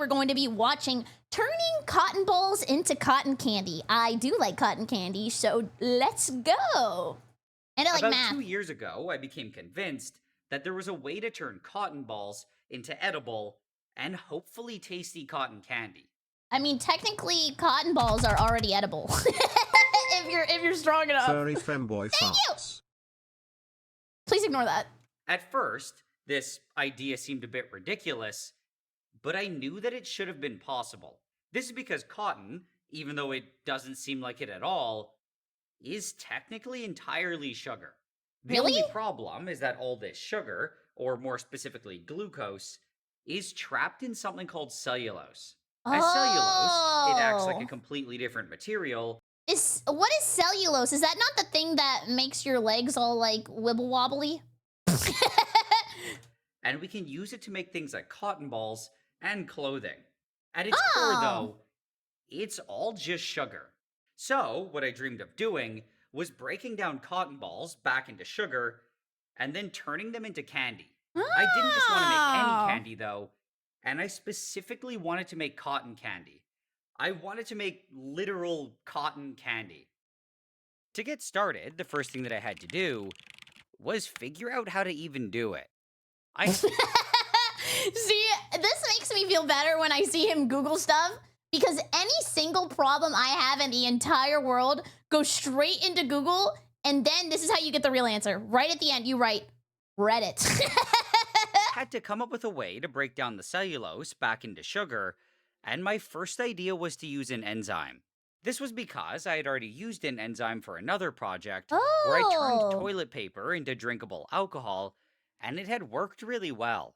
we're going to be watching Turning Cotton Balls into Cotton Candy. I do like cotton candy, so let's go. And I like About math. 2 years ago, I became convinced that there was a way to turn cotton balls into edible and hopefully tasty cotton candy. I mean, technically, cotton balls are already edible. if you're strong enough. Furry femboy Thank you. farts. Please ignore that. At first, this idea seemed a bit ridiculous, but I knew that it should have been possible. This is because cotton, even though it doesn't seem like it at all, is technically entirely sugar. The Really? only problem is that all this sugar, or more specifically glucose, is trapped in something called cellulose. As cellulose, it acts like a completely different material. What is cellulose? Is that not the thing that makes your legs all like wibble wobbly? And we can use it to make things like cotton balls and clothing. At its core, though, it's all just sugar. So, what I dreamed of doing was breaking down cotton balls back into sugar and then turning them into candy. I didn't just want to make any candy, though, and I specifically wanted to make cotton candy. I wanted to make literal cotton candy. To get started, the first thing that I had to do was figure out how to even do it. See, this makes me feel better when I see him Google stuff, because any single problem I have in the entire world goes straight into Google, and then this is how you get the real answer. Right at the end, you write Reddit. Had to come up with a way to break down the cellulose back into sugar, and my first idea was to use an enzyme. This was because I had already used an enzyme for another project where I turned toilet paper into drinkable alcohol, and it had worked really well.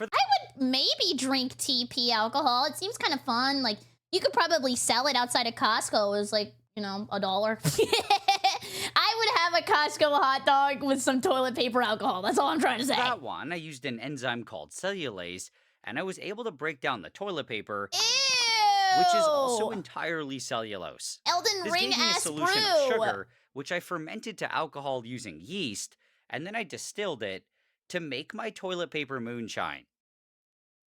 I would maybe drink TP alcohol. It seems kind of fun. Like, you could probably sell it outside of Costco as, like, you know, $1. I would have a Costco hot dog with some toilet paper alcohol. That's all I'm trying to say. For that one, I used an enzyme called cellulase, and I was able to break down the toilet paper, which is also entirely cellulose. Elden This Ring gave me a ass solution brew. of sugar, which I fermented to alcohol using yeast, and then I distilled it to make my toilet paper moonshine.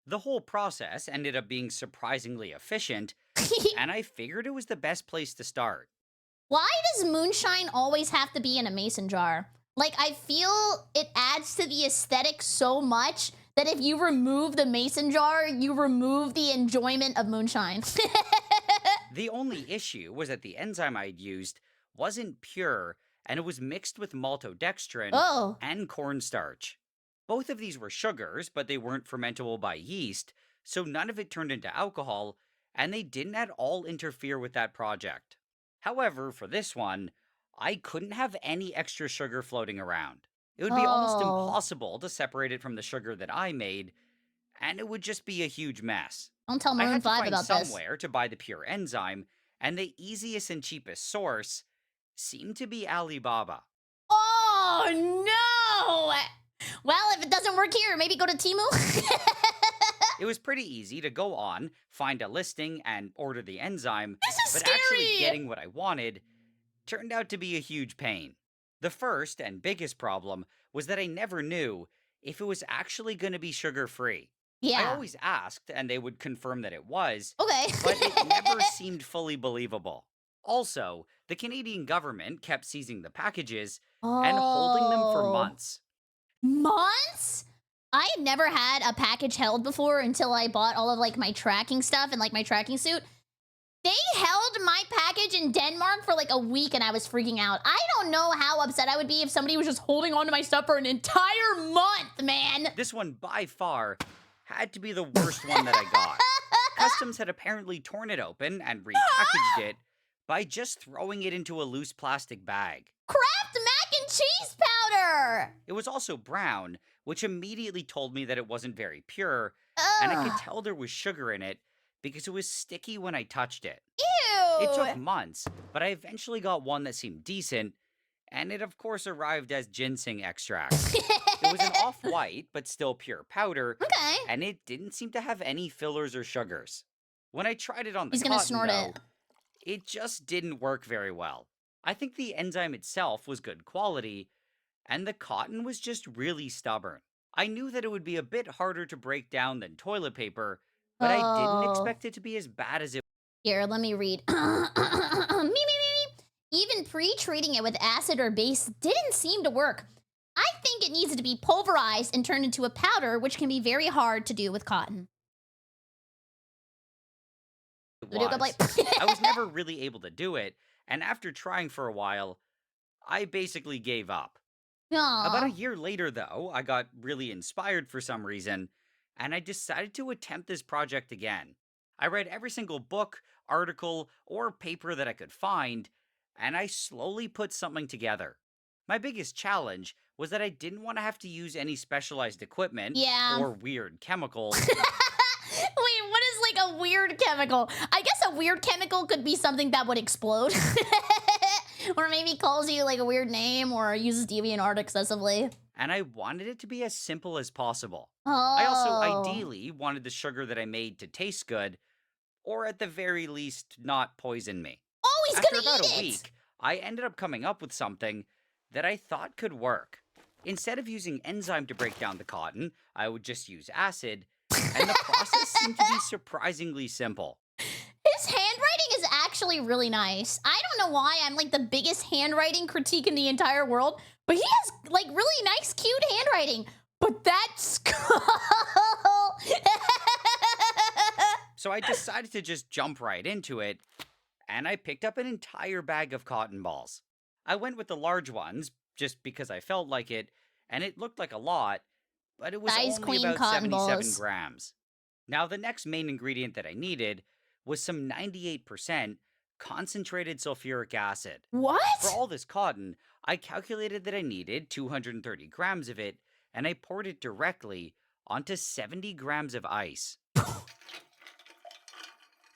The whole process ended up being surprisingly efficient, and I figured it was the best place to start. Why does moonshine always have to be in a mason jar? Like, I feel it adds to the aesthetic so much that if you remove the mason jar, you remove the enjoyment of moonshine. The only issue was that the enzyme I'd used wasn't pure, and it was mixed with maltodextrin and cornstarch. Both of these were sugars, but they weren't fermentable by yeast, so none of it turned into alcohol, and they didn't at all interfere with that project. However, for this one, I couldn't have any extra sugar floating around. It would be almost impossible to separate it from the sugar that I made, and it would just be a huge mess. Don't tell I Maroon had to 5 find about this. somewhere to buy the pure enzyme, and the easiest and cheapest source seemed to be Alibaba. Oh, no! Well, if it doesn't work here, maybe go to Temu? It was pretty easy to go on, find a listing, and order the enzyme, This is but actually scary! getting what I wanted turned out to be a huge pain. The first and biggest problem was that I never knew if it was actually going to be sugar-free. I Yeah. always asked, and they would confirm that it was, Okay. but it never seemed fully believable. Also, the Canadian government kept seizing the packages and holding them for months. Months? I had never had a package held before until I bought all of, like, my tracking stuff and, like, my tracking suit. They held my package in Denmark for, like, a week, and I was freaking out. I don't know how upset I would be if somebody was just holding on to my stuff for an entire month, man! This one, by far, had to be the worst one that I got. Customs had apparently torn it open and repackaged it by just throwing it into a loose plastic bag. Kraft mac and cheese powder! It was also brown, which immediately told me that it wasn't very pure, and I could tell there was sugar in it because it was sticky when I touched it. Ew! It took months, but I eventually got one that seemed decent, and it of course arrived as ginseng extract. It was an off-white, but still pure powder, Okay. and it didn't seem to have any fillers or sugars. When I tried it on the He's gonna cotton, snort though, it. it just didn't work very well. I think the enzyme itself was good quality, and the cotton was just really stubborn. I knew that it would be a bit harder to break down than toilet paper, but I didn't Oh. expect it to be as bad as it. Here, let me read. Me. Even pre-treating it with acid or base didn't seem to work. I think it needs to be pulverized and turned into a powder, which can be very hard to do with cotton. Was. I was never really able to do it, and after trying for a while, I basically gave up. About a Aw. year later, though, I got really inspired for some reason, and I decided to attempt this project again. I read every single book, article, or paper that I could find, and I slowly put something together. My biggest challenge was that I didn't want to have to use any specialized equipment Yeah. or weird chemicals. Wait, what is like a weird chemical? I guess a weird chemical could be something that would explode. Or maybe calls you like a weird name or uses DeviantArt excessively. And I wanted it to be as simple as possible. Oh. I also ideally wanted the sugar that I made to taste good, or at the very least, not poison me. Oh, he's After gonna about eat a it! week, I ended up coming up with something that I thought could work. Instead of using enzyme to break down the cotton, I would just use acid, and the process seemed to be surprisingly simple. His handwriting is actually really nice. I don't know why I'm like the biggest handwriting critique in the entire world, but he has like really nice, cute handwriting. But that's cool. So I decided to just jump right into it, and I picked up an entire bag of cotton balls. I went with the large ones, just because I felt like it, and it looked like a lot, but it was Size only queen about cotton 77 balls. grams. Now, the next main ingredient that I needed was some 98% concentrated sulfuric acid. What? For all this cotton, I calculated that I needed 230 grams of it, and I poured it directly onto 70 grams of ice.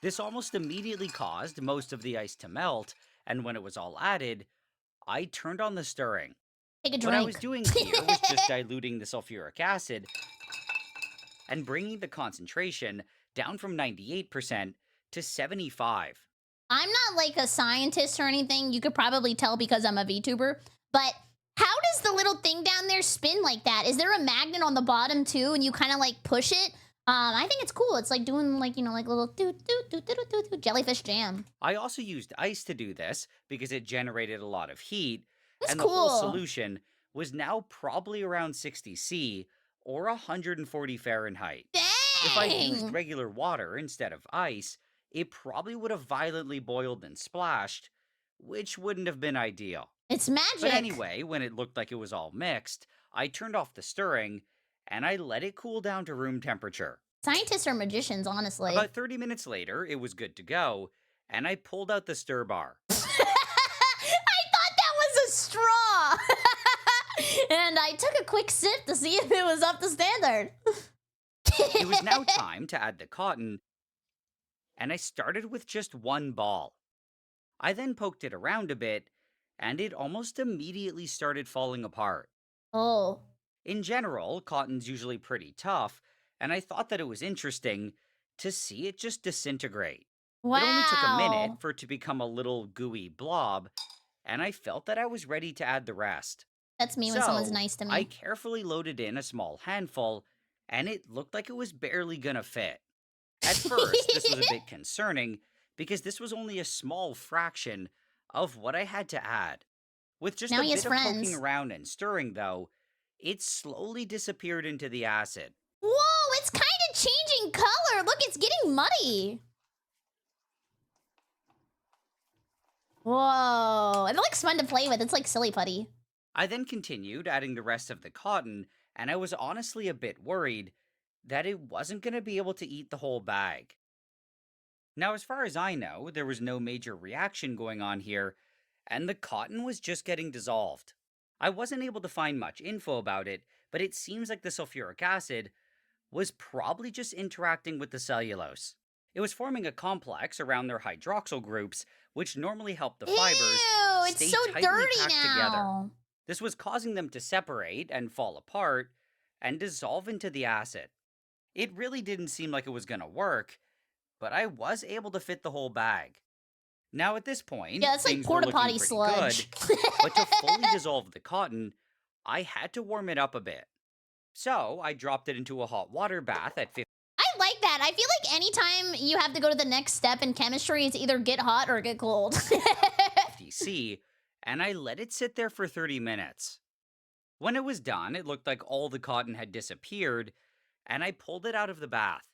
This almost immediately caused most of the ice to melt, and when it was all added, I turned on the stirring. Take a drink. What I was doing here was just diluting the sulfuric acid and bringing the concentration down from 98% to 75. I'm not like a scientist or anything. You could probably tell because I'm a VTuber. But how does the little thing down there spin like that? Is there a magnet on the bottom too, and you kind of like push it? I think it's cool. It's like doing like, you know, like little jellyfish jam. I also used ice to do this because it generated a lot of heat, That's and the cool. whole solution was now probably around 60 C or 140 Fahrenheit. Dang! If I used regular water instead of ice, it probably would have violently boiled and splashed, which wouldn't have been ideal. It's magic. But anyway, when it looked like it was all mixed, I turned off the stirring, and I let it cool down to room temperature. Scientists are magicians, honestly. About 30 minutes later, it was good to go, and I pulled out the stir bar. I thought that was a straw. And I took a quick sip to see if it was up to standard. It was now time to add the cotton, and I started with just one ball. I then poked it around a bit, and it almost immediately started falling apart. Oh. In general, cotton's usually pretty tough, and I thought that it was interesting to see it just disintegrate. Wow. It only took a minute for it to become a little gooey blob, and I felt that I was ready to add the rest. That's me when someone's nice to me. I carefully loaded in a small handful, and it looked like it was barely gonna fit. At first, this was a bit concerning, because this was only a small fraction of what I had to add. With just Now a he has bit of poking friends. around and stirring, though, it slowly disappeared into the acid. Whoa, it's kind of changing color. Look, it's getting muddy. Whoa. It looks fun to play with. It's like silly putty. I then continued adding the rest of the cotton, and I was honestly a bit worried that it wasn't going to be able to eat the whole bag. Now, as far as I know, there was no major reaction going on here, and the cotton was just getting dissolved. I wasn't able to find much info about it, but it seems like the sulfuric acid was probably just interacting with the cellulose. It was forming a complex around their hydroxyl groups, which normally help the fibers Ew, it's stay so tightly dirty packed now. together. This was causing them to separate and fall apart and dissolve into the acid. It really didn't seem like it was going to work, but I was able to fit the whole bag. Now at this point, Yeah, it's like things were porta looking potty pretty sludge. good, but to fully dissolve the cotton, I had to warm it up a bit. So I dropped it into a hot water bath at 50. I like that. I feel like anytime you have to go to the next step in chemistry, it's either get hot or get cold. DC, and I let it sit there for 30 minutes. When it was done, it looked like all the cotton had disappeared, and I pulled it out of the bath.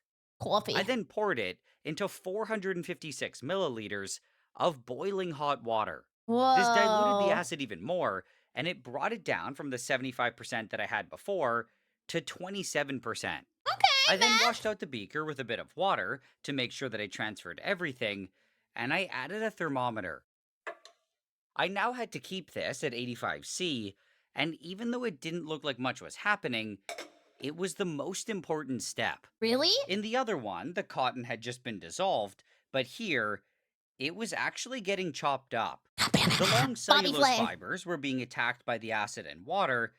Coffee. I then poured it into 456 milliliters of boiling hot water. Whoa. This diluted the acid even more, and it brought it down from the 75% that I had before to 27%. Okay, I then washed out the beaker with a bit of water to make sure that I transferred everything, and I added a thermometer. I now had to keep this at 85°C, and even though it didn't look like much was happening, it was the most important step. Really? In the other one, the cotton had just been dissolved, but here, it was actually getting chopped up. The long cellulose fibers were being attacked by the acid and water,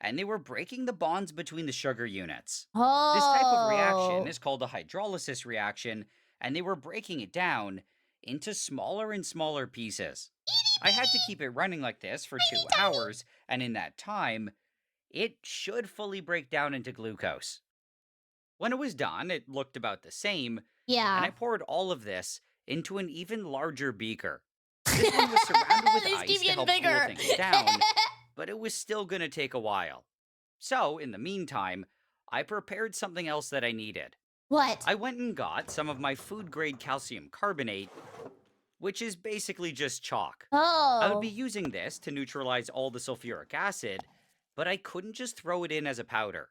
and they were breaking the bonds between the sugar units. Oh. This type of reaction is called a hydrolysis reaction, and they were breaking it down into smaller and smaller pieces. I had to keep it running like this for 2 hours, and in that time, it should fully break down into glucose. When it was done, it looked about the same, Yeah. and I poured all of this into an even larger beaker. This one was surrounded with ice to help cool things down, but it was still going to take a while. So, in the meantime, I prepared something else that I needed. What? I went and got some of my food-grade calcium carbonate, which is basically just chalk. Oh. I would be using this to neutralize all the sulfuric acid, but I couldn't just throw it in as a powder.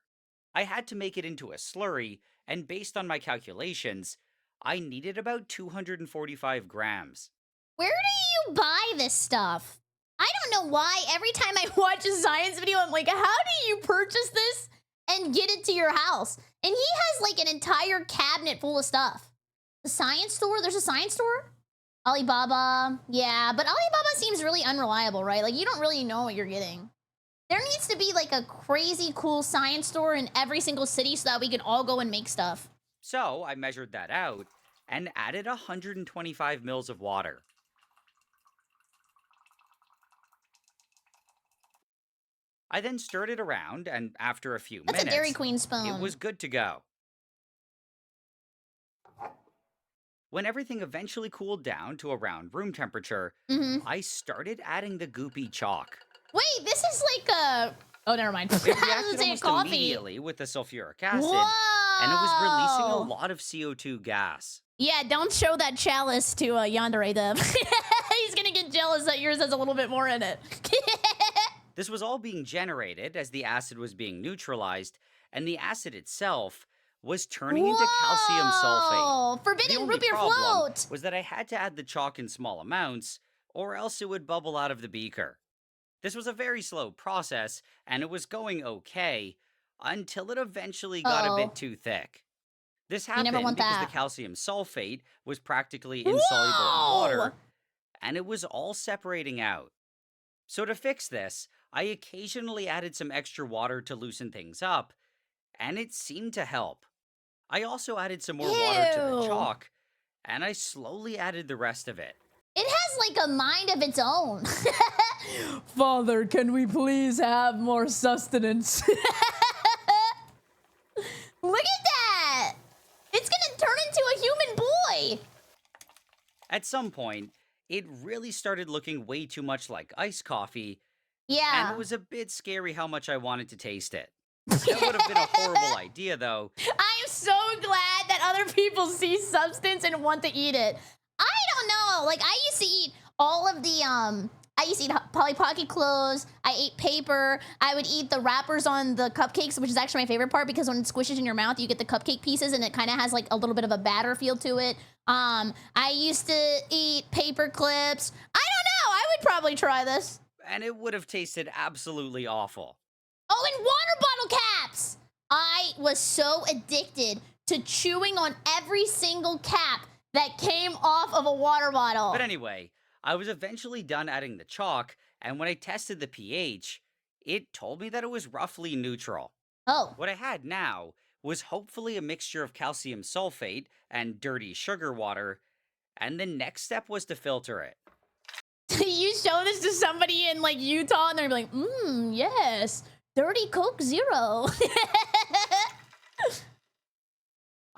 I had to make it into a slurry, and based on my calculations, I needed about 245 grams. Where do you buy this stuff? I don't know why every time I watch a science video, I'm like, how do you purchase this and get it to your house? And he has like an entire cabinet full of stuff. The science store? There's a science store? Alibaba. Yeah, but Alibaba seems really unreliable, right? Like, you don't really know what you're getting. There needs to be like a crazy cool science store in every single city so that we can all go and make stuff. So I measured that out and added 125 mils of water. I then stirred it around, and after a few That's minutes, a Dairy Queen spoon. it was good to go. When everything eventually cooled down to around room temperature, I started adding the goopy chalk. Wait, this is like a... Oh, never mind. It reacted almost immediately with the sulfuric acid, and it was releasing a lot of CO2 gas. Yeah, don't show that chalice to Yandere Dev. He's gonna get jealous that yours has a little bit more in it. This was all being generated as the acid was being neutralized, and the acid itself was turning into calcium sulfate. Forbidden root beer float! Was that I had to add the chalk in small amounts, or else it would bubble out of the beaker. This was a very slow process, and it was going okay, until it eventually got a bit too thick. This happened because the calcium sulfate was practically insoluble in water, and it was all separating out. So to fix this, I occasionally added some extra water to loosen things up, and it seemed to help. I also added some more water to the chalk, and I slowly added the rest of it. It has like a mind of its own. Father, can we please have more sustenance? Look at that! It's gonna turn into a human boy! At some point, it really started looking way too much like iced coffee. Yeah. And it was a bit scary how much I wanted to taste it. That would have been a horrible idea, though. I'm so glad that other people see substance and want to eat it. I don't know. Like, I used to eat all of the, I used to eat Polly Pocket clothes. I ate paper. I would eat the wrappers on the cupcakes, which is actually my favorite part because when it squishes in your mouth, you get the cupcake pieces and it kind of has like a little bit of a batter feel to it. I used to eat paper clips. I don't know. I would probably try this. And it would have tasted absolutely awful. Oh, and water bottle caps! I was so addicted to chewing on every single cap that came off of a water bottle. But anyway, I was eventually done adding the chalk, and when I tested the pH, it told me that it was roughly neutral. Oh. What I had now was hopefully a mixture of calcium sulfate and dirty sugar water, and the next step was to filter it. You show this to somebody in like Utah and they're like, yes, dirty Coke Zero.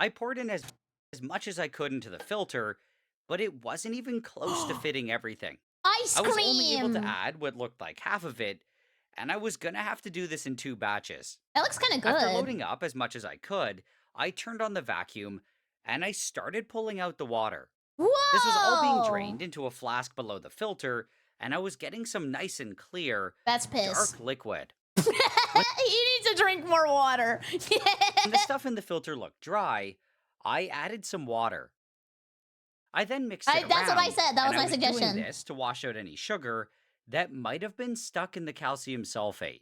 I poured in as much as I could into the filter, but it wasn't even close to fitting everything. Ice I was only able to cream! add what looked like half of it, and I was gonna have to do this in 2 batches. That looks kind of After good. loading up as much as I could, I turned on the vacuum and I started pulling out the water. This was all being Whoa! drained into a flask below the filter, and I was getting some nice and clear, That's piss. dark liquid. He needs to drink more water. When the stuff in the filter looked dry, I added some water. I then mixed it around. That's what I said. That was and my I was suggestion. doing this to wash out any sugar that might have been stuck in the calcium sulfate.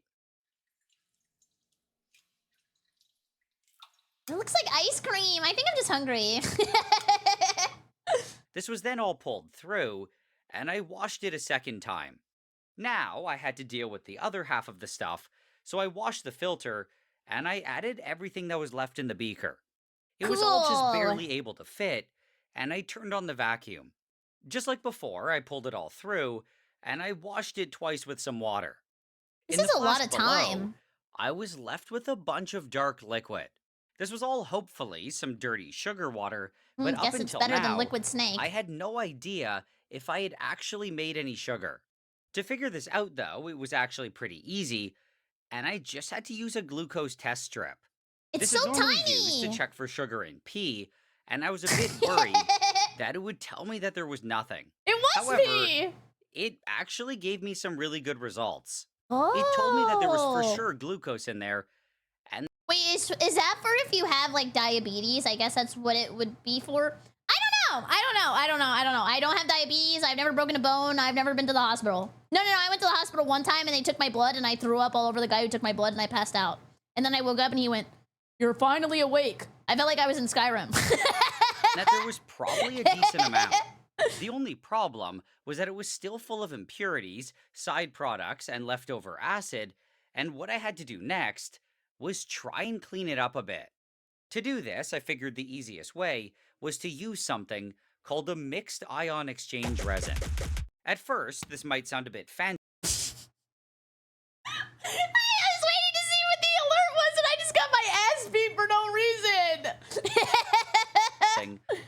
It looks like ice cream. I think I'm just hungry. This was then all pulled through, and I washed it a second time. Now I had to deal with the other half of the stuff, so I washed the filter, and I added everything that was left in the beaker. It was all just Cool. barely able to fit, and I turned on the vacuum. Just like before, I pulled it all through, and I washed it twice with some water. This In is the a lot flask of below, time. I was left with a bunch of dark liquid. This was all hopefully some dirty sugar water, but up Guess it's until better now, than liquid snake. I had no idea if I had actually made any sugar. To figure this out, though, it was actually pretty easy, and I just had to use a glucose test strip. It's This so is normally used to tiny. check for sugar in pee, and I was a bit worried that it would tell me that there was nothing. It was However, me. It actually gave me some really good results. Oh. It told me that there was for sure glucose in there. Wait, is that for if you have like diabetes? I guess that's what it would be for. I don't know. I don't have diabetes. I've never broken a bone. I've never been to the hospital. No. I went to the hospital one time and they took my blood and I threw up all over the guy who took my blood and I passed out. And then I woke up and he went, "You're finally awake." I felt like I was in Skyrim. That there was probably a decent amount. The only problem was that it was still full of impurities, side products, and leftover acid, and what I had to do next was try and clean it up a bit. To do this, I figured the easiest way was to use something called a mixed ion exchange resin. At first, this might sound a bit fancy, I was waiting to see what the alert was, and I just got my ass beat for no reason.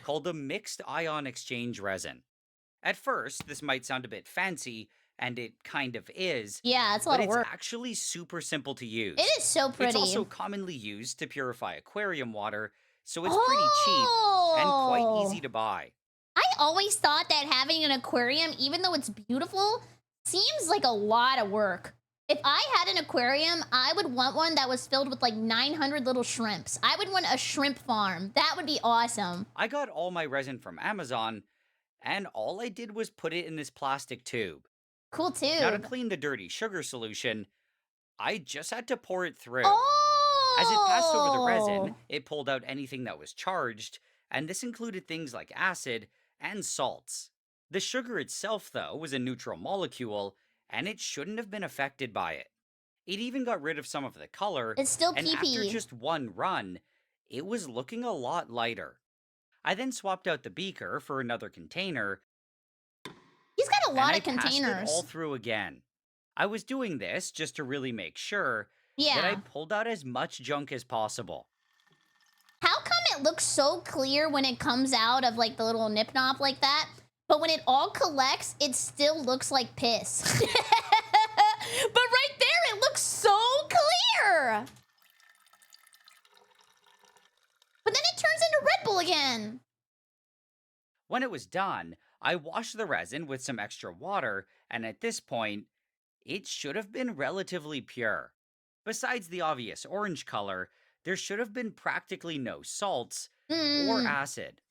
called a mixed ion exchange resin. At first, this might sound a bit fancy, and it kind of is, Yeah, it's a lot but of it's work. actually super simple to use. It is so pretty. It's also commonly used to purify aquarium water, so it's pretty cheap and quite easy to buy. I always thought that having an aquarium, even though it's beautiful, seems like a lot of work. If I had an aquarium, I would want one that was filled with like 900 little shrimps. I would want a shrimp farm. That would be awesome. I got all my resin from Amazon, and all I did was put it in this plastic tube. Cool too. Now, to clean the dirty sugar solution, I just had to pour it through. Oh! As it passed over the resin, it pulled out anything that was charged, and this included things like acid and salts. The sugar itself, though, was a neutral molecule, and it shouldn't have been affected by it. It even got rid of some of the color, It's still and after pee-pee. just one run, it was looking a lot lighter. I then swapped out the beaker for another container, He's got a lot and of I passed it containers. all through again. I was doing this just to really make sure that Yeah. I pulled out as much junk as possible. How come it looks so clear when it comes out of like the little nip nop like that, but when it all collects, it still looks like piss? But right there, it looks so clear. But then it turns into Red Bull again. When it was done, I washed the resin with some extra water, and at this point, it should have been relatively pure. Besides the obvious orange color, there should have been practically no salts or Mm. acid.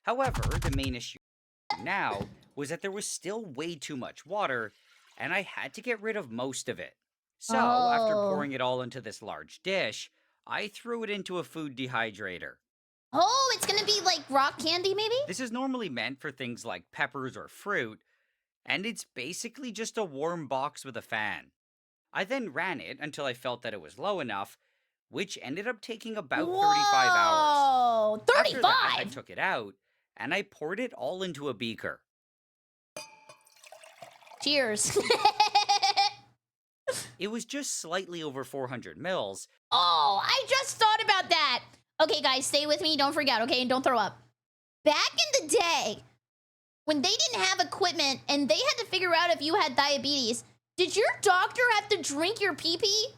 However, the main issue now was that there was still way too much water, and I had to get rid of most of it. So, after Oh. pouring it all into this large dish, I threw it into a food dehydrator. Oh, it's gonna be like rock candy, maybe? This is normally meant for things like peppers or fruit, and it's basically just a warm box with a fan. I then ran it until I felt that it was low enough, which ended up taking about 35 hours. Whoa, After that, I 35. took it out, and I poured it all into a beaker. Cheers. It was just slightly over 400 mils, Oh, I just thought about that. Okay, guys, stay with me. Don't freak out, okay? And don't throw up. Back in the day, when they didn't have equipment and they had to figure out if you had diabetes, did your doctor have to drink your pee-pee?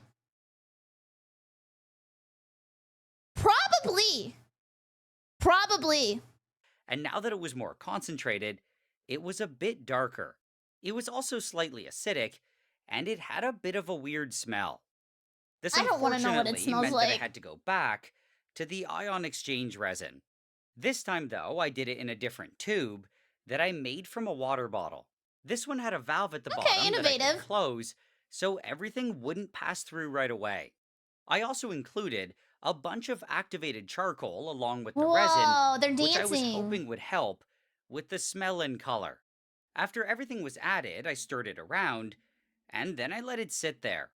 Probably. Probably. And now that it was more concentrated, it was a bit darker. It was also slightly acidic, and it had a bit of a weird smell. This I don't wanna know what it unfortunately smells meant that I like. had to go back to the ion exchange resin. This time, though, I did it in a different tube that I made from a water bottle. This one had a valve at the Okay, bottom that I could innovative. close, so everything wouldn't pass through right away. I also included a bunch of activated charcoal along with the resin, Whoa, they're which I was dancing. hoping would help with the smell and color. After everything was added, I stirred it around, and then I let it sit there.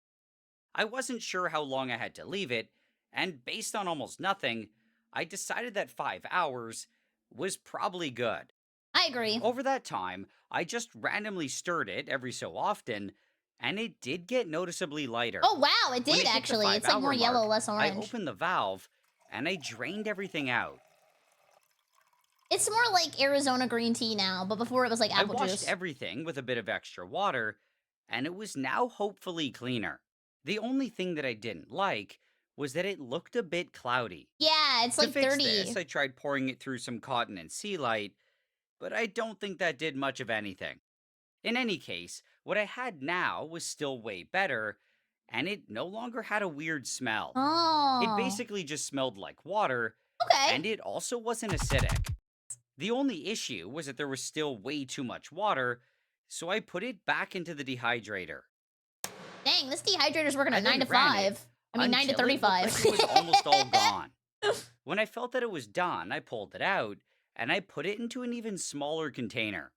I wasn't sure how long I had to leave it, and based on almost nothing, I decided that 5 hours was probably good. I agree. Over that time, I just randomly stirred it every so often, and it did get noticeably lighter. Oh, wow, it When did hit the actually. It's like 5 hour more yellow, mark, less I orange. opened the valve, and I drained everything out. It's more like Arizona green tea now, but before it was like I apple washed juice. everything with a bit of extra water, and it was now hopefully cleaner. The only thing that I didn't like was that it looked a bit cloudy. Yeah, it's To like fix dirty. this, I tried pouring it through some cotton and sea light, but I don't think that did much of anything. In any case, what I had now was still way better, and it no longer had a weird smell. It Oh. basically just smelled like water, Okay. and it also wasn't acidic. The only issue was that there was still way too much water, so I put it back into the dehydrator. Dang, this dehydrator's working I at then 9 to ran it 5. I mean, 9 to until it looked 35. like it was almost all gone. When I felt that it was done, I pulled it out, and I put it into an even smaller container.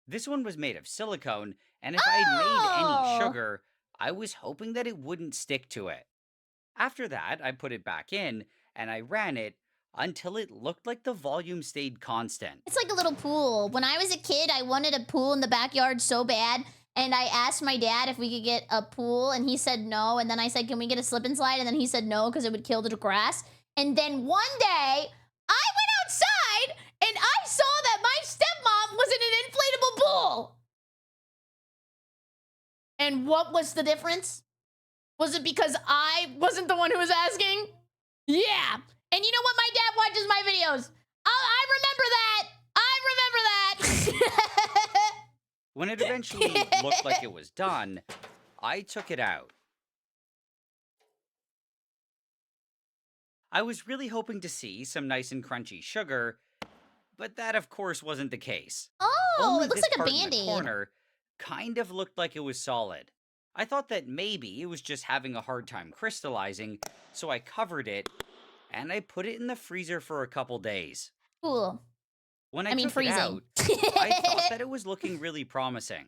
This one was made of silicone, and if I'd made any Oh. sugar, I was hoping that it wouldn't stick to it. After that, I put it back in, and I ran it until it looked like the volume stayed constant. It's like a little pool. When I was a kid, I wanted a pool in the backyard so bad. And I asked my dad if we could get a pool, and he said no. And then I said, can we get a slip and slide? And then he said no, because it would kill the grass. And then one day, I went outside, and I saw that my stepmom was in an inflatable pool. And what was the difference? Was it because I wasn't the one who was asking? Yeah. And you know what? My dad watches my videos. I remember that. I remember that. When it eventually looked like it was done, I took it out. I was really hoping to see some nice and crunchy sugar, but that of course wasn't the case. Oh, Only it looks this like a part in the Band-Aid. corner kind of looked like it was solid. I thought that maybe it was just having a hard time crystallizing, so I covered it, and I put it in the freezer for a couple days. Cool. When I I mean, took it out, freezing. I thought that it was looking really promising.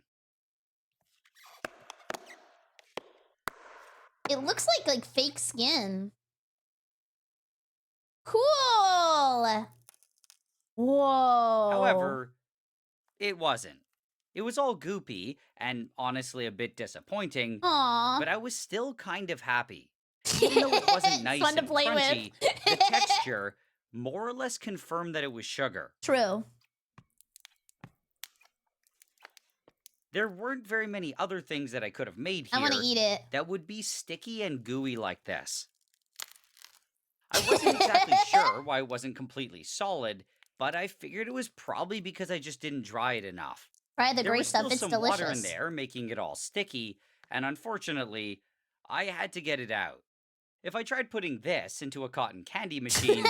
It looks like fake skin. Cool. Whoa. However, it wasn't. It was all goopy and honestly a bit disappointing, Aw. but I was still kind of happy. Even though it wasn't nice Fun to and play crunchy, with. the texture more or less confirmed that it was sugar. True. There weren't very many other things that I could have made I want to here eat it. that would be sticky and gooey like this. I wasn't exactly sure why it wasn't completely solid, but I figured it was probably because I just didn't dry it enough. Try the There gray was stuff. still It's some delicious. water in there, making it all sticky, and unfortunately, I had to get it out. If I tried putting this into a cotton candy machine,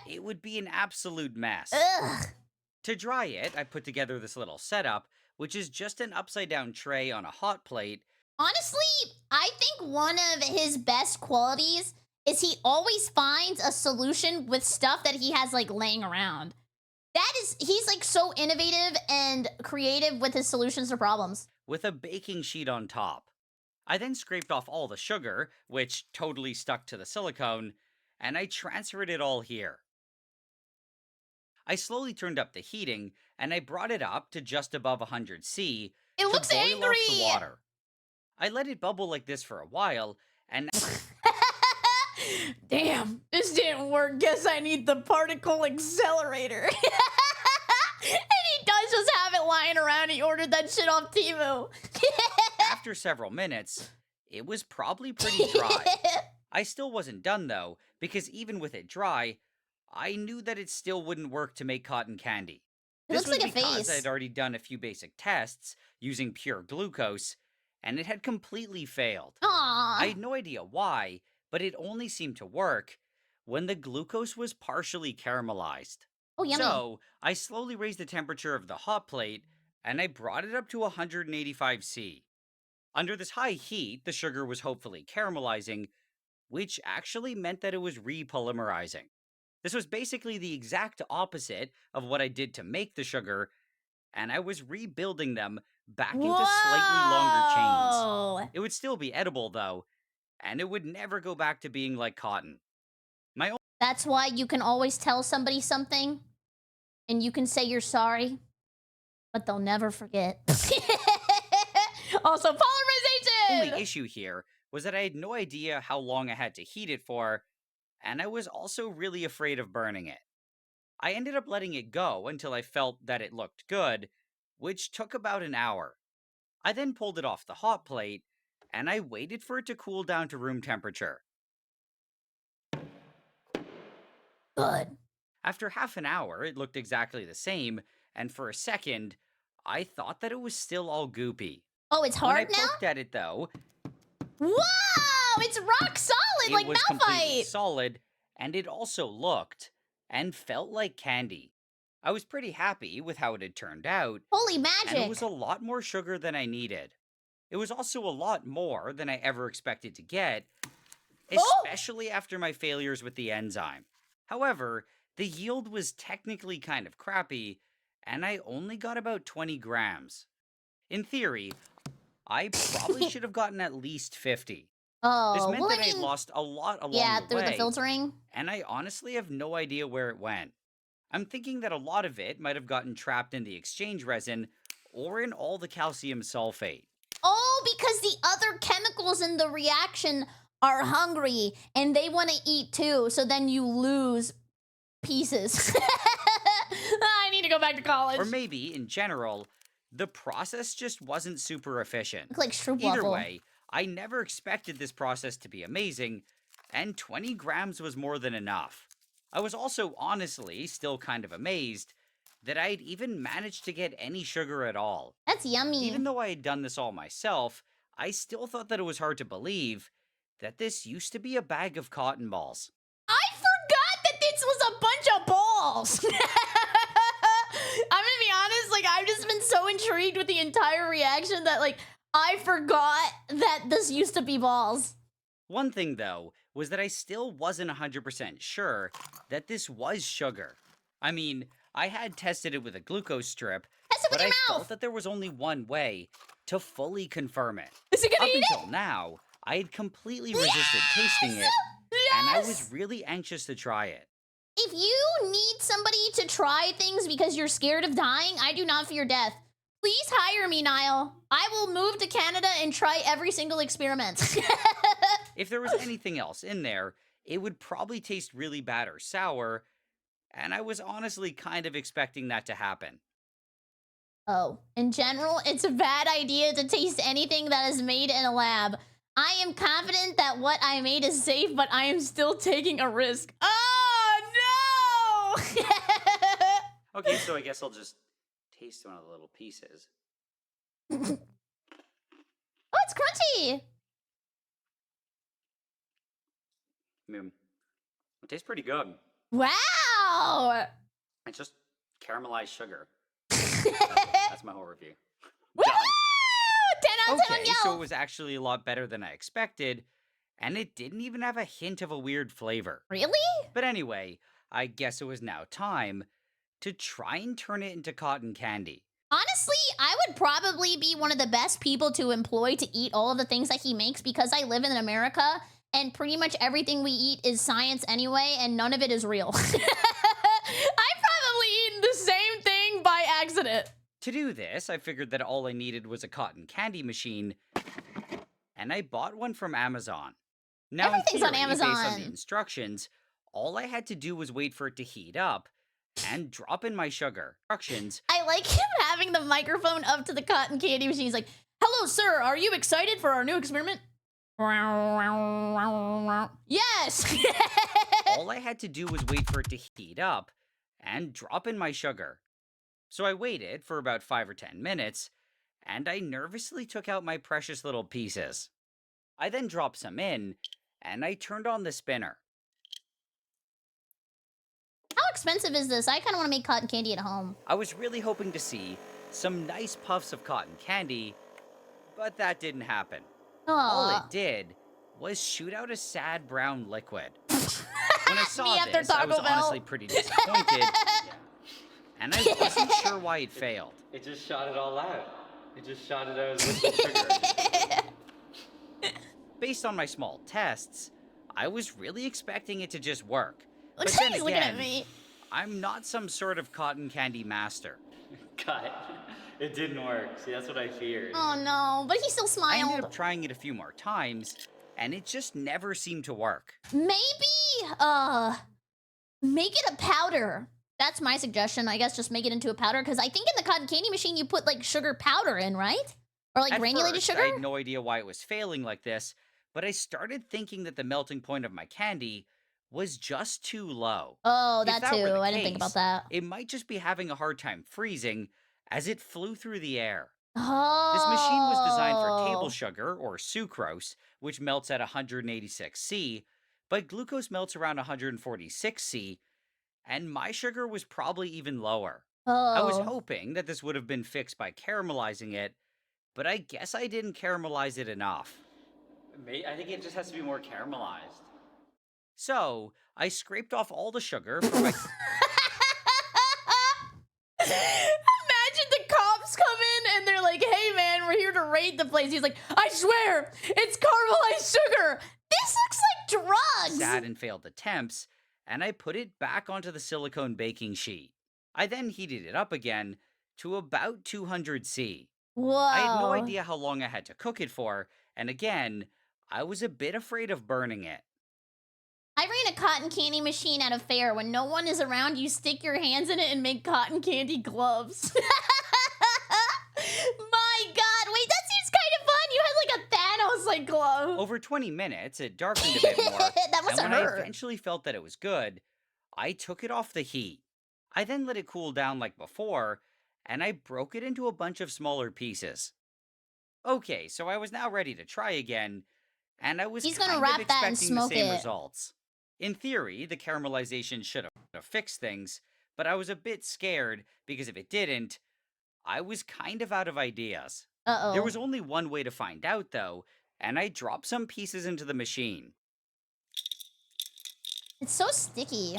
it would be an absolute mess. Ugh. To dry it, I put together this little setup, which is just an upside-down tray on a hot plate. Honestly, I think one of his best qualities is he always finds a solution with stuff that he has like laying around. He's like so innovative and creative with his solutions to problems. With a baking sheet on top. I then scraped off all the sugar, which totally stuck to the silicone, and I transferred it all here. I slowly turned up the heating, and I brought it up to just above 100°C It to looks boil angry. off the water. I let it bubble like this for a while, and Damn, this didn't work. Guess I need the particle accelerator. And he does just have it lying around. He ordered that shit off Temu. After several minutes, it was probably pretty dry. I still wasn't done though, because even with it dry, I knew that it still wouldn't work to make cotton candy. It This looks was like a because face. I'd already done a few basic tests using pure glucose, and it had completely failed. Aww. I had no idea why, but it only seemed to work when the glucose was partially caramelized. Oh, yummy. So, I slowly raised the temperature of the hot plate, and I brought it up to 185 C. Under this high heat, the sugar was hopefully caramelizing, which actually meant that it was repolymerizing. This was basically the exact opposite of what I did to make the sugar, and I was rebuilding them back into slightly longer chains. Whoa. It would still be edible, though, and it would never go back to being like cotton. That's why you can always tell somebody something, and you can say you're sorry, but they'll never forget. Also, polymerization! Only issue here was that I had no idea how long I had to heat it for, and I was also really afraid of burning it. I ended up letting it go until I felt that it looked good, which took about an hour. I then pulled it off the hot plate, and I waited for it to cool down to room temperature. Good. After half an hour, it looked exactly the same, and for a second, I thought that it was still all goopy. Oh, it's When I hard now? poked at it, though, Whoa! It's rock solid, it like was completely Malphite! solid, and it also looked and felt like candy. I was pretty happy with how it had turned out, Holy and magic! it was a lot more sugar than I needed. It was also a lot more than I ever expected to get, especially after my failures with the enzyme. However, the yield was technically kind of crappy, and I only got about 20 grams. In theory, I probably should have gotten at least 50. Oh, This meant well, that I I had mean, lost a lot along yeah, the through the way, filtering. and I honestly have no idea where it went. I'm thinking that a lot of it might have gotten trapped in the exchange resin or in all the calcium sulfate. Oh, because the other chemicals in the reaction are hungry and they want to eat too, so then you lose pieces. I need to go back to college. Or maybe, in general, the process just wasn't super efficient. Look like Stroop Either Waffle. way, I never expected this process to be amazing, and 20 grams was more than enough. I was also honestly still kind of amazed that I'd even managed to get any sugar at all. That's yummy. Even though I had done this all myself, I still thought that it was hard to believe that this used to be a bag of cotton balls. I forgot that this was a bunch of balls. I'm gonna be honest, like, I've just been so intrigued with the entire reaction that, like, I forgot that this used to be balls. One thing, though, was that I still wasn't 100% sure that this was sugar. I mean, I had tested it with a glucose strip, Test it with but your I mouth. felt that there was only one way to fully confirm it. Is he gonna Up eat until now, I had completely resisted tasting it, and I was really anxious to try it. If you need somebody to try things because you're scared of dying, I do not fear death. Please hire me, Nile. I will move to Canada and try every single experiment. If there was anything else in there, it would probably taste really bad or sour, and I was honestly kind of expecting that to happen. Oh, in general, it's a bad idea to taste anything that is made in a lab. I am confident that what I made is safe, but I am still taking a risk. Oh, no! Okay, so I guess I'll just taste one of the little pieces. Oh, it's crunchy. It tastes pretty good. Wow. It's just caramelized sugar. That's my whole review. Woo! 10 out of 10 on Okay, so it Yelp. was actually a lot better than I expected, and it didn't even have a hint of a weird flavor. Really? But anyway, I guess it was now time to try and turn it into cotton candy. Honestly, I would probably be one of the best people to employ to eat all of the things that he makes because I live in America and pretty much everything we eat is science anyway and none of it is real. I've probably eaten the same thing by accident. To do this, I figured that all I needed was a cotton candy machine, and I bought one from Amazon. Now, Everything's in on theory, based on Amazon. the instructions, all I had to do was wait for it to heat up and drop in my sugar. Instructions. I like him having the microphone up to the cotton candy machine. He's like, "Hello, sir. Are you excited for our new experiment?" Yes. All I had to do was wait for it to heat up and drop in my sugar. So I waited for about 5 or 10 minutes, and I nervously took out my precious little pieces. I then dropped some in, and I turned on the spinner. How expensive is this? I kind of want to make cotton candy at home. I was really hoping to see some nice puffs of cotton candy, but that didn't happen. All Aw. it did was shoot out a sad brown liquid. When I saw Me after this, I was Taco Bell. honestly pretty disappointed, and I wasn't sure why it failed. It just shot it all out. It just shot it out as liquid sugar. Based on my small tests, I was really expecting it to just work. Look But how then he's looking at again, me. I'm not some sort of cotton candy master. Cut. It didn't work. See, that's what I feared. Oh no, but he still I ended smiled. up trying it a few more times, and it just never seemed to work. Maybe, make it a powder. That's my suggestion. I guess just make it into a powder, because I think in the cotton candy machine you put like sugar powder in, right? Or like At granulated first, sugar? I had no idea why it was failing like this, but I started thinking that the melting point of my candy was just too low. Oh, If that that too. were the I didn't think case, about that. It might just be having a hard time freezing as it flew through the air. Oh. This machine was designed for table sugar, or sucrose, which melts at 186 C, but glucose melts around 146 C, and my sugar was probably even lower. I was Oh. hoping that this would have been fixed by caramelizing it, but I guess I didn't caramelize it enough. I think it just has to be more caramelized. So, I scraped off all the sugar from my... Imagine the cops come in and they're like, "Hey man, we're here to raid the place." He's like, "I swear, it's caramelized sugar." This looks like drugs. sad and failed attempts, and I put it back onto the silicone baking sheet. I then heated it up again to about 200 C. Whoa. I had no idea how long I had to cook it for, and again, I was a bit afraid of burning it. I ran a cotton candy machine at a fair. When no one is around, you stick your hands in it and make cotton candy gloves. My God, wait, that seems kind of fun. You had like a Thanos-like glove. Over 20 minutes, it darkened a bit more, That must and have when I hurt. eventually felt that it was good, I took it off the heat. I then let it cool down like before, and I broke it into a bunch of smaller pieces. Okay, so I was now ready to try again, and I was He's gonna kind wrap of that and expecting the smoke same it. results. In theory, the caramelization should have fixed things, but I was a bit scared because if it didn't, I was kind of out of ideas. Uh-oh. There was only one way to find out, though, and I dropped some pieces into the machine. It's so sticky.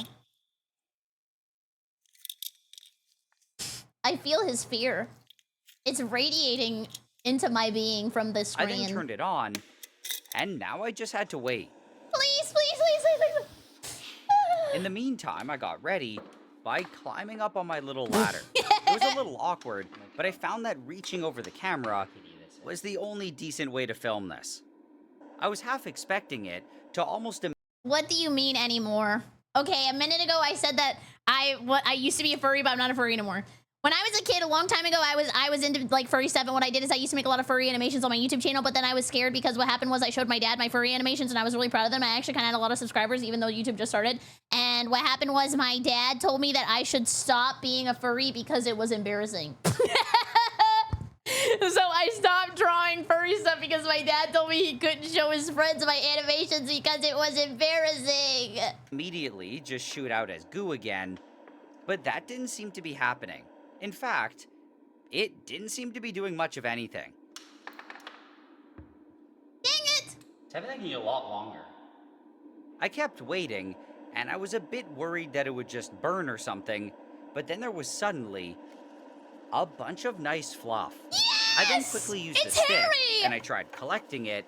I feel his fear. It's radiating into my being from the I screen. then turned it on, and now I just had to wait. Please, please, please, please, please. In the meantime, I got ready by climbing up on my little ladder. It was a little awkward, but I found that reaching over the camera was the only decent way to film this. I was half expecting it to almost What do you mean anymore? Okay, a minute ago I said that I used to be a furry, but I'm not a furry anymore. When I was a kid, a long time ago, I was into like furry stuff, and what I did is I used to make a lot of furry animations on my YouTube channel, but then I was scared because what happened was I showed my dad my furry animations, and I was really proud of them. I actually kind of had a lot of subscribers, even though YouTube just started. And what happened was my dad told me that I should stop being a furry because it was embarrassing. So I stopped drawing furry stuff Because my dad told me he couldn't show his friends my animations because it was embarrassing. immediately just shoot out as goo again, but that didn't seem to be happening. In fact, it didn't seem to be doing much of anything. Dang it! It's been taking you a lot longer. I kept waiting, and I was a bit worried that it would just burn or something, but then there was suddenly a bunch of nice fluff. I then Yes! quickly used It's the stick, hairy! and I tried collecting it,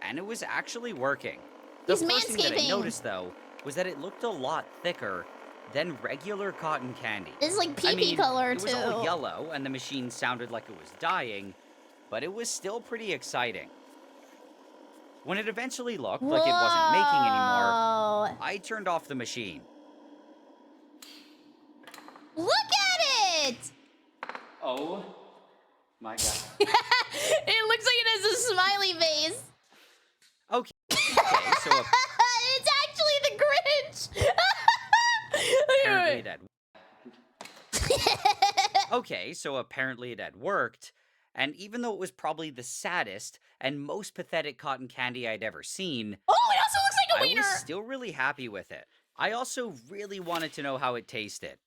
and it was actually working. The He's first thing that I manscaping. noticed, though, was that it looked a lot thicker than regular cotton candy. It's like I pee-pee mean, color, it was too. all yellow, and the machine sounded like it was dying, but it was still pretty exciting. When it eventually looked like it wasn't making anymore, Whoa. I turned off the machine. Look at it! Oh my god. It looks like it has a smiley face. Okay, so It's actually the Grinch! apparently it had... Okay, so apparently it had worked, and even though it was probably the saddest and most pathetic cotton candy I'd ever seen, Oh, it also looks like a I wiener. was still really happy with it. I also really wanted to know how it tasted.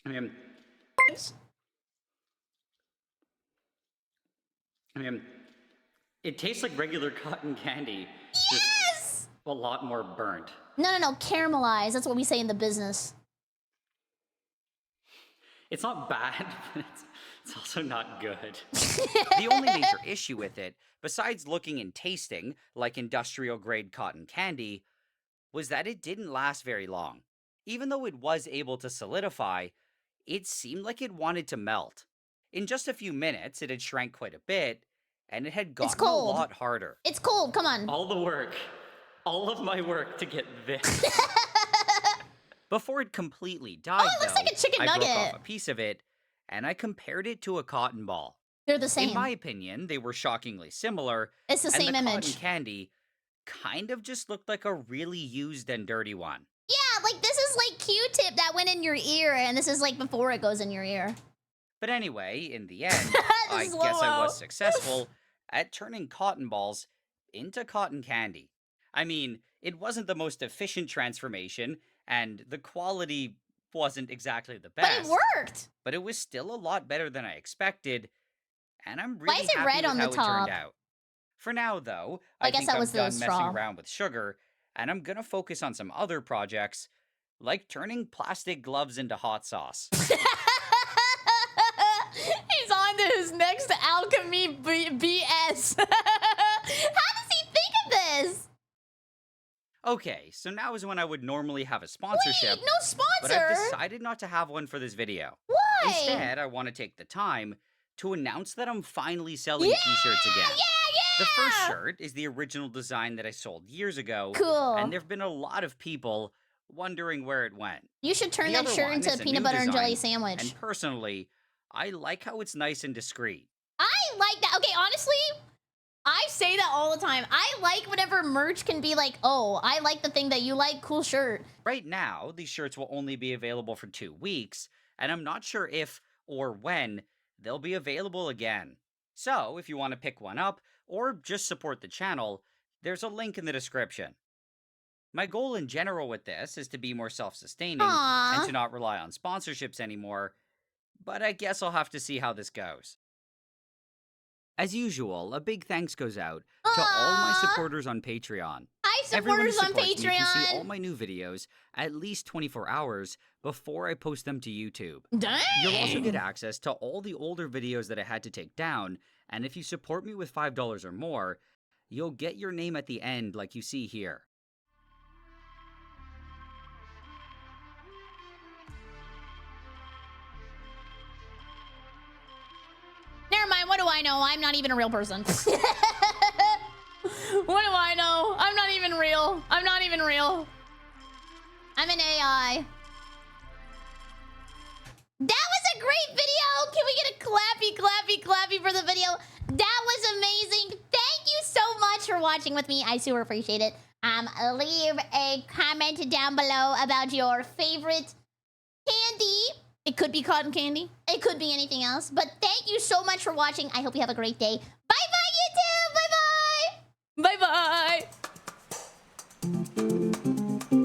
I mean, it tastes like regular cotton candy. Yes! A lot more burnt. No, caramelized. That's what we say in the business. It's not bad, but it's also not good. The only major issue with it, besides looking and tasting like industrial-grade cotton candy, was that it didn't last very long. Even though it was able to solidify, it seemed like it wanted to melt. In just a few minutes, it had shrank quite a bit, and it had gotten a cold. lot harder. It's cold, come on. All the work, all of my work to get this. Before it completely died, Oh, it looks like a chicken I broke nugget. off a piece of it, and I compared it to a cotton ball. They're the same. In my opinion, they were shockingly similar. It's the and same the image. cotton candy kind of just looked like a really used and dirty one. Yeah, like this is like Q-tip that went in your ear, and this is like before it goes in your ear. But anyway, in the end, The I guess I slow-mo. was successful at turning cotton balls into cotton candy. I mean, it wasn't the most efficient transformation, and the quality wasn't exactly the But best. it worked. But it was still a lot better than I expected, and I'm Why really is it happy red with on the how it top? turned out. For now, though, I I guess think that I'm was the done messing straw. around with sugar, and I'm gonna focus on some other projects, like turning plastic gloves into hot sauce. He's on to his next alchemy BS. How does he think of this? Okay, so now is when I would normally have a sponsorship, Wait, no but sponsor. I've decided not to have one for this video. Why? Instead, I want to take the time to announce that I'm finally selling Yeah, t-shirts again. Yeah. The first shirt is the original design that I sold years ago, Cool. and there've been a lot of people wondering where it went. You should turn The that other shirt one into is a a peanut new butter and jelly design, sandwich. And personally, I like how it's nice and discreet. I like that. Okay, honestly, I say that all the time. I like whenever merch can be like, oh, I like the thing that you like, cool shirt. Right now, these shirts will only be available for 2 weeks, and I'm not sure if or when they'll be available again. So, if you want to pick one up, or just support the channel, there's a link in the description. My goal in general with this is to be more self-sustaining Aww. and to not rely on sponsorships anymore, but I guess I'll have to see how this goes. As usual, a big thanks goes out to all my Aw. supporters on Patreon. Hi, Everyone who supporters on supports me can see all Patreon. my new videos at least 24 hours before I post them to YouTube. Dang. You'll also get access to all the older videos that I had to take down, and if you support me with $5 or more, you'll get your name at the end like you see here. Never mind, what do I know? I'm not even a real person. What do I know? I'm not even real. I'm not even real. I'm an AI. That was a great video. Can we get a clappy for the video? That was amazing. Thank you so much for watching with me. I super appreciate it. Leave a comment down below about your favorite candy. It could be cotton candy. It could be anything else. But thank you so much for watching. I hope you have a great day. Bye-bye, YouTube. Bye-bye. Bye-bye.